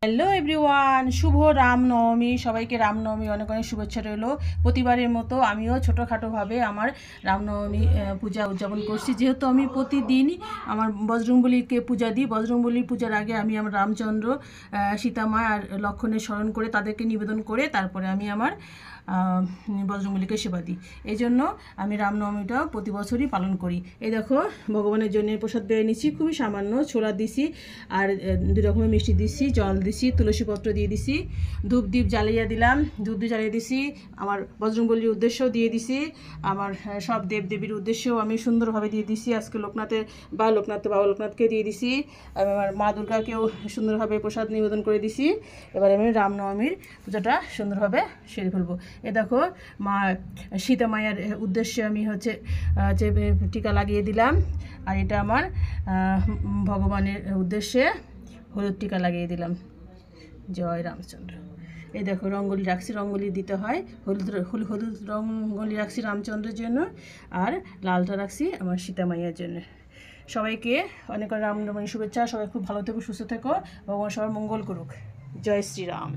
Hello everyone, শুভ রামনবমী। সবাইকে রামনবমী অনেক অনেক শুভেচ্ছা রইল। প্রতিবারের মতো আমিও ছোটোখাটোভাবে আমার রামনবমী পূজা উদযাপন করছি। যেহেতু আমি প্রতিদিন আমার বজরংবলীকে পূজা দিই, বজরংবলীর পূজার আগে আমি আমার রামচন্দ্র, সীতামা আর লক্ষ্মণের স্মরণ করে তাদেরকে নিবেদন করে তারপরে আমি আমার বজরংবলীকে সেবা দিই। এই জন্য আমি রামনবমীটাও প্রতি বছরই পালন করি। এই দেখো, ভগবানের জন্য প্রসাদ বেড়ে নিচ্ছি, খুবই সামান্য ছোলা দিছি আর 2 রকমের মিষ্টি দিচ্ছি, জল দিছি, তুলসী পত্র দিয়ে দিছি, ধূপ দ্বীপ জ্বালিয়ে দিলাম, ধূপ দ্বীপ জ্বালিয়ে দিছি, আমার বজরংবলীর উদ্দেশ্যও দিয়ে দিছি, আমার সব দেবদেবীর উদ্দেশ্যেও আমি সুন্দরভাবে দিয়ে দিছি। আজকে লোকনাথের বাবা লোকনাথকে দিয়ে দিছি, আমার মা দুর্গাকেও সুন্দরভাবে প্রসাদ নিবেদন করে দিছি। এবার আমি রামনবমীর পূজাটা সুন্দরভাবে সেরে ফেলবো। এ দেখো, মা সীতা মায়ের উদ্দেশ্যে আমি যে টিকা লাগিয়ে দিলাম, আর এটা আমার ভগবানের উদ্দেশ্যে হলুদ টিকা লাগিয়ে দিলাম। জয় রামচন্দ্র। এই দেখো, রঙ্গোলি রাখছি, রঙ্গোলি দিতে হয়, হলুদ রঙ্গোলি রাখছি রামচন্দ্রের জন্য, আর লালটা রাখছি আমার সীতা মাইয়ার জন্য। সবাইকে অনেক রামনবমী শুভেচ্ছা। সবাই খুব ভালো থেকো, সুস্থ থেকো, ভগবান সবার মঙ্গল করুক। জয় শ্রীরাম।